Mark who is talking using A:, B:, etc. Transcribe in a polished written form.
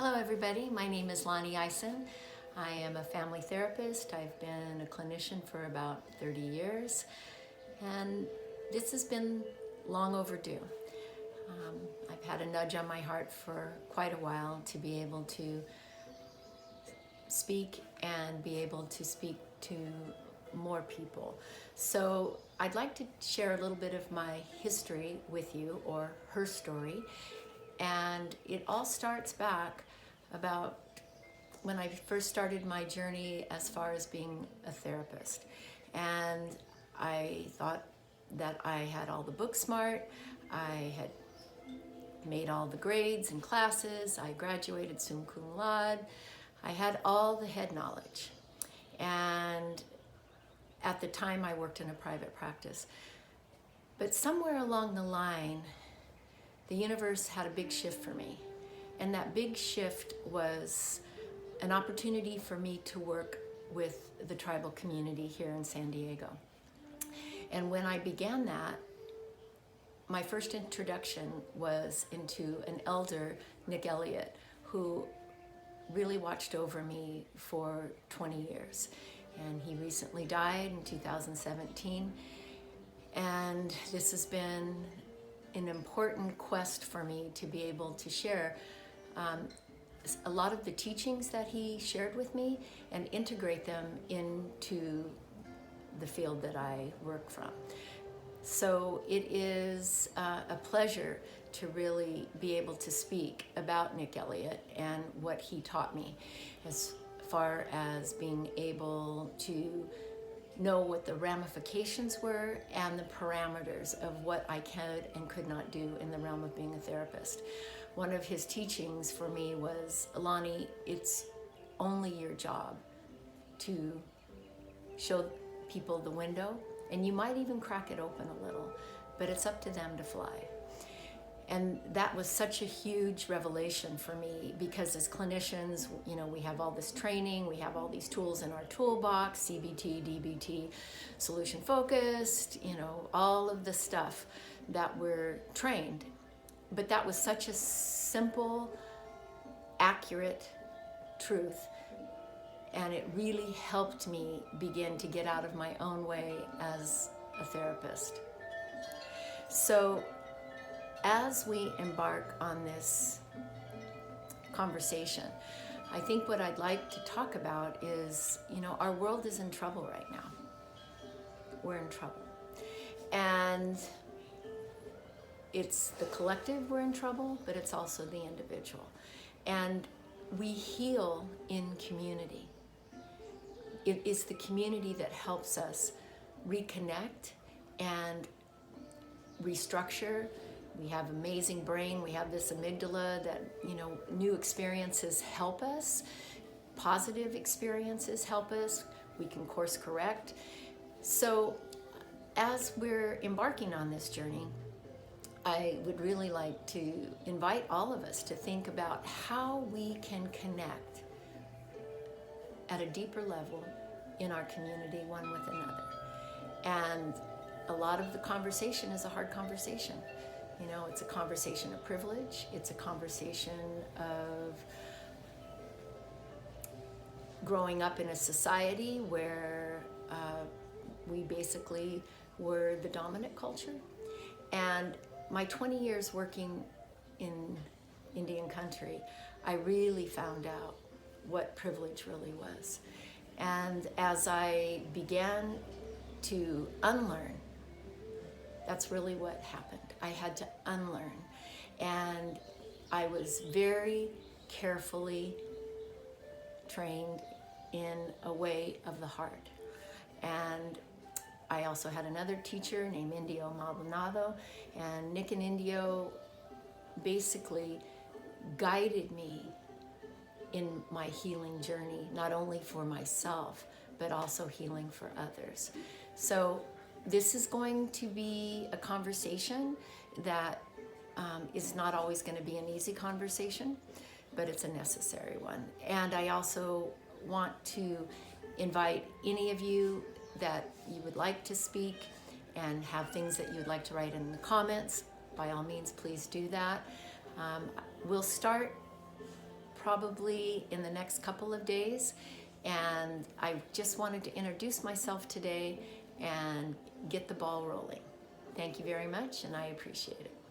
A: Hello everybody, my name is Loni Ison. I am a family therapist. I've been a clinician for about 30 years and this has been long overdue. I've had a nudge on my heart for quite a while to be able to speak and be able to speak to more people. So I'd like to share a little bit of my history with you, or her story. And it all starts back about when I first started my journey as far as being a therapist. And I thought that I had all the book smart. I had made all the grades and classes. I graduated summa cum laude. I had all the head knowledge. And at the time I worked in a private practice. But somewhere along the line, the universe had a big shift for me. And that big shift was an opportunity for me to work with the tribal community here in San Diego. And when I began that, my first introduction was into an elder, Nick Elliott, who really watched over me for 20 years. And he recently died in 2017. And this has been an important quest for me to be able to share a lot of the teachings that he shared with me and integrate them into the field that I work from. So it is a pleasure to really be able to speak about Nick Elliott and what he taught me, as far as being able to know what the ramifications were and the parameters of what I could and could not do in the realm of being a therapist. One of his teachings for me was, Loni, it's only your job to show people the window, and you might even crack it open a little, but it's up to them to fly. And that was such a huge revelation for me, because as clinicians, you know, we have all this training, we have all these tools in our toolbox, CBT, DBT, solution focused, you know, all of the stuff that we're trained. But that was such a simple, accurate truth. And it really helped me begin to get out of my own way as a therapist. So as we embark on this conversation, I think what I'd like to talk about is, you know, our world is in trouble right now. We're in trouble. And it's the collective we're in trouble, but it's also the individual. And we heal in community. It is the community that helps us reconnect and restructure. We have amazing brain. We have this amygdala that, you know, new experiences help us. Positive experiences help us. We can course correct. So as we're embarking on this journey, I would really like to invite all of us to think about how we can connect at a deeper level in our community, one with another. And a lot of the conversation is a hard conversation. You know, it's a conversation of privilege. It's a conversation of growing up in a society where we basically were the dominant culture. And my 20 years working in Indian country, I really found out what privilege really was. And as I began to unlearn, that's really what happened. I had to unlearn. And I was very carefully trained in a way of the heart. And I also had another teacher named Indio Maldonado, and Nick and Indio basically guided me in my healing journey, not only for myself, but also healing for others. So this is going to be a conversation that is not always going to be an easy conversation, but it's a necessary one. And I also want to invite any of you that you would like to speak and have things that you would like to write in the comments. By all means, please do that. We'll start probably in the next couple of days. And I just wanted to introduce myself today and get the ball rolling. Thank you very much, and I appreciate it.